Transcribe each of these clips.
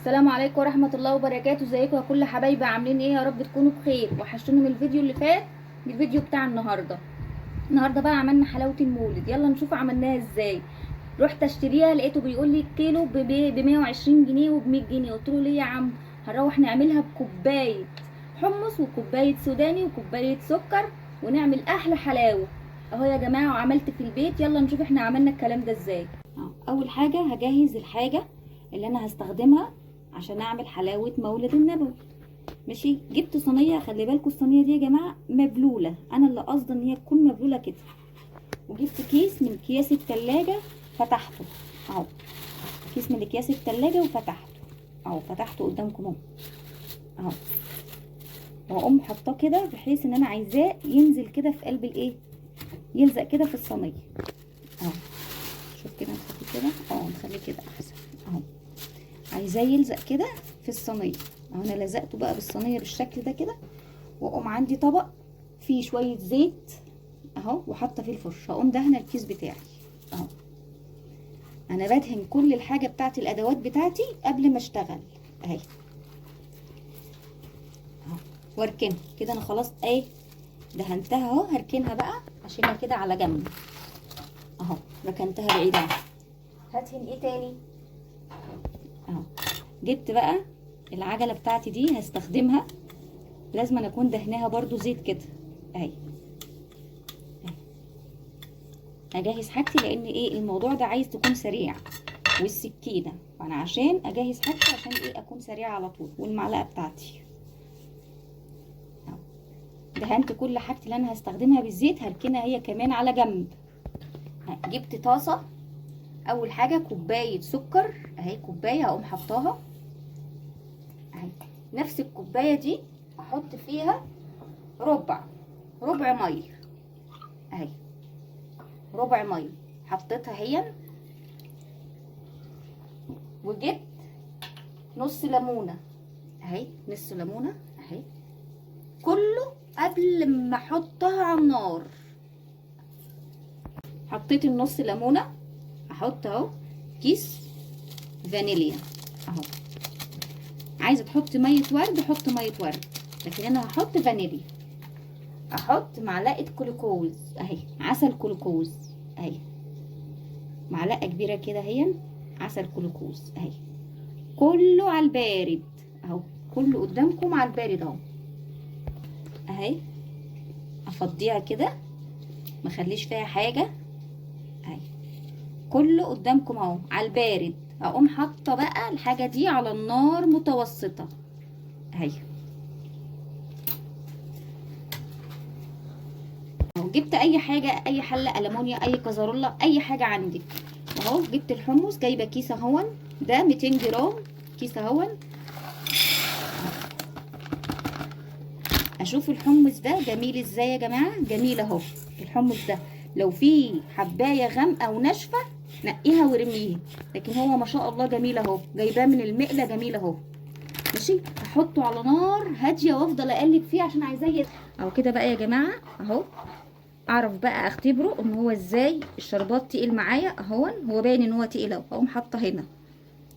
السلام عليكم ورحمه الله وبركاته. ازيكم يا كل حبايبي؟ عاملين ايه؟ يا رب تكونوا بخير. وحشتوني من الفيديو اللي فات الفيديو بتاع النهارده بقى عملنا حلاوه المولد. يلا نشوف عملناها ازاي. رحت اشتريها لقيته بيقول لي الكيلو ب 120 جنيه وب 100 جنيه. قلت له ليه يا عم؟ هنروح نعملها بكوبايه حمص وكوبايه سوداني وكوبايه سكر ونعمل احلى حلاوه اهو يا جماعه. وعملت في البيت. يلا نشوف احنا عملنا الكلام ده ازاي. اول حاجه هجهز الحاجه اللي انا هستخدمها عشان اعمل حلاوه مولد النبوي. ماشي، جبت صينيه. خلي بالكم الصينيه دي يا جماعه مبلوله، انا اللي قصدي ان هي تكون مبلوله كده. وجبت كيس من اكياس التلاجة فتحته اهو، كيس من اكياس التلاجة وفتحته اهو، فتحته قدامكم اهو. واقوم حاطاه كده بحيث ان انا عايزاه ينزل كده في قلب الايه، يلزق كده في الصينيه اهو. شوف كده، نخليه كده نخليه كده احسن اهو. عايزاه يلزق كده في الصينيه اهو. انا لزقته بقى بالصينيه بالشكل ده كده. واقوم عندي طبق فيه شويه زيت اهو وحاطه فيه الفرشه. هقوم دهنه الكيس بتاعي اهو. انا بدهن كل الحاجه بتاعتي، الادوات بتاعتي قبل ما اشتغل اهي اهو. واركنها كده. انا خلاص ايه دهنتها اهو. هركنها بقى اشيلها كده على جنب اهو. ركنتها بعيده. هدهن ايه تاني اهو. جبت بقى العجله بتاعتي دي هستخدمها، لازم أنا اكون دهناها برضو زيت كده اهي. اجهز حاجتي لان ايه الموضوع ده عايز تكون سريع، والسكينه. وانا عشان اجهز حاجتي عشان ايه اكون سريعه على طول. والمعلقه بتاعتي اهو. دهنت كل حاجتي اللي انا هستخدمها بالزيت، هركنها هي كمان على جنب. جبت طاسه. اول حاجه كوبايه سكر اهي، كوبايه هقوم حطاها اهي. نفس الكوبايه دي احط فيها ربع ميه اهي، ربع ميه حطيتها هي. وجبت نص ليمونه اهي، نص ليمونه اهي. كله قبل ما احطها على النار. حطيت النص ليمونه. احط اهو كيس فانيليا اهو. عايزه تحطي ميه ورد حط ميه ورد، لكن انا هحط فانيليا. احط معلقه جلوكوز اهي، عسل جلوكوز اهي، معلقه كبيره كده اهي عسل جلوكوز اهي. كله على البارد اهو، كله قدامكم على البارد اهو اهي. افضيها كده ما اخليش فيها حاجه اهي. كله قدامكم اهو على البارد. اقوم حاطه بقى الحاجه دي على النار متوسطه اهي. جبت اي حاجه، اي حله المونيا، اي كازارولا، اي حاجه عندك اهو. جبت الحمص، جايبه كيس اهون، ده 200 جرام كيس اهون. اشوف الحمص ده جميل ازاي يا جماعه، جميل اهو. الحمص ده لو فيه حبايه غامقه وناشفه نقيها وارميها، لكن هو ما شاء الله جميل اهو. جايباه من المقله جميل اهو. ماشي، احطه على نار هاديه وافضل اقلب فيه عشان عايزاه اهو كده بقى يا جماعه اهو. اعرف بقى اختبره ان هو ازاي الشربات تقيل معايا اهو. هو باين ان هو تقيل اهو. اقوم حاطه هنا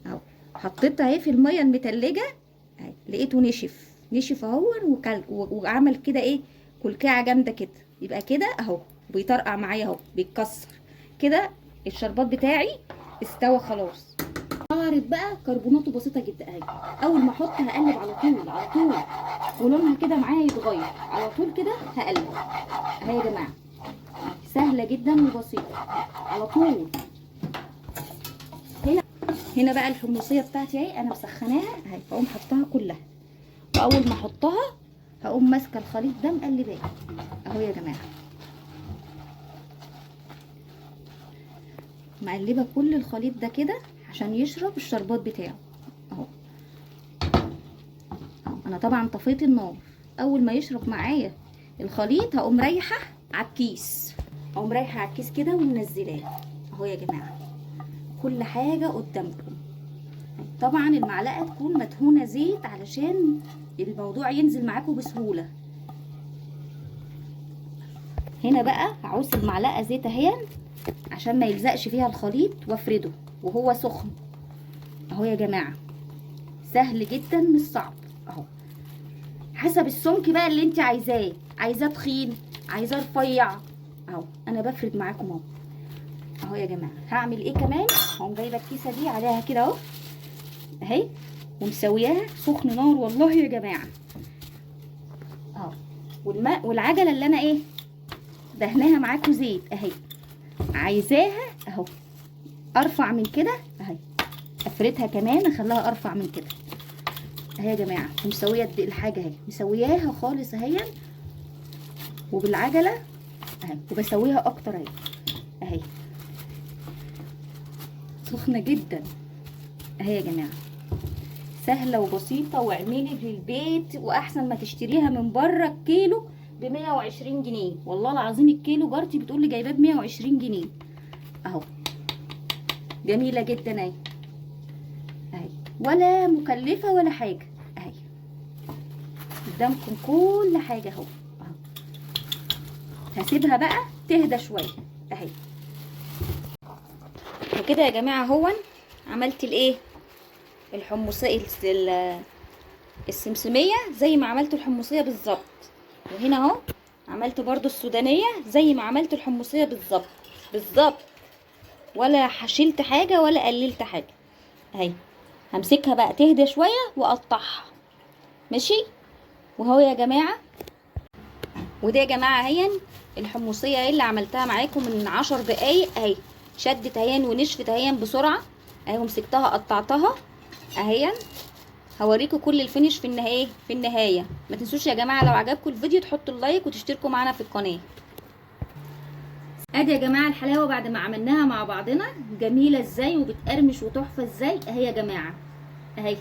اهو. حطيتها اهي في الميه المتلجه اهي، لقيته نشف اهو. وعمل كده ايه كلكعه جامده كده. يبقى كده اهو بيطرقع معايا اهو، بيتكسر كده. الشربات بتاعي استوى خلاص. ظهرت بقى كربوناته بسيطه جدا اهي. اول ما احط هقلب على طول على طول، ولونها كده معايا يتغير على طول كده. هقلب اهي يا جماعه، سهله جدا وبسيطه على طول. هنا بقى الحمصيه بتاعتي اهي انا مسخناها اهي. هقوم حطها كلها، واول ما احطها هقوم ماسكه الخليط ده مقلباه اهو يا جماعه. مقلبه كل الخليط ده كده عشان يشرب الشربات بتاعه اهو. انا طبعا طفيت النار. اول ما يشرب معايا الخليط هقوم رايحه على الكيس، اقوم رايحه على الكيس كده ومنزلاه اهو يا جماعه. كل حاجه قدامكم. طبعا المعلقه تكون مدهونه زيت علشان الموضوع ينزل معاكم بسهوله. هنا بقى هعوز المعلقه زيت اهي عشان ما يلزقش فيها الخليط، وافرده وهو سخن اهو يا جماعه. سهل جدا مش صعب اهو. حسب السمك بقى اللي انت عايزاه، عايزاه تخين، عايزاه رفيع اهو. انا بفرد معاكم اهو اهو يا جماعه. هعمل ايه كمان؟ هقوم جايبه الكيسه دي عليها كده اهو اهي، ومسوياها سخن نار والله يا جماعه اهو. والماء والعجله اللي انا ايه دهناها معاكم زيت اهي، عايزاها اهو ارفع من كده اهي، افردها كمان اخليها ارفع من كده اهي يا جماعه. ومسويه الحاجه اهي، مسوياها خالص اهي، وبالعجله اهي، وبسويها اكتر اهي اهي، سخنه جدا اهي يا جماعه. سهله وبسيطه، واعملي في البيت، واحسن ما تشتريها من بره. الكيلو ب 120 جنيه والله العظيم. الكيلو جارتي بتقول لي جايباه ب 120 جنيه اهو. جميله جدا اهي اهي، ولا مكلفه ولا حاجه اهي. قدامكم كل حاجه اهو اهو. هسيبها بقى تهدى شويه اهي. وكده يا جماعه هون عملت الايه الحمصيه السمسميه زي ما عملت الحمصيه بالظبط. وهنا اهو عملت برضو السودانيه زي ما عملت الحمصيه بالظبط بالظبط، ولا شلت حاجه ولا قللت حاجه اهي. همسكها بقى تهدى شويه واقطعها ماشي. وهو يا جماعه، وده يا جماعه هي الحمصيه اهي اللي عملتها معاكم من 10 دقايق اهي. شدت اهي ونشفت اهي بسرعه اهي، ومسكتها قطعتها اهي. هوريكم كل الفينش في النهايه. ما تنسوش يا جماعه لو عجبكم الفيديو تحطوا اللايك وتشتركوا معانا في القناه. ادي يا جماعه الحلاوه بعد ما عملناها مع بعضنا، جميله ازاي وبتقرمش وتحفه ازاي اهي يا جماعه اهي.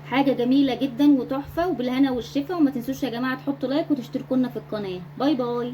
حاجه جميله جدا وتحفه وبالهنا والشفا. وما تنسوش يا جماعه تحطوا لايك وتشتركوا لنا في القناه. باي باي.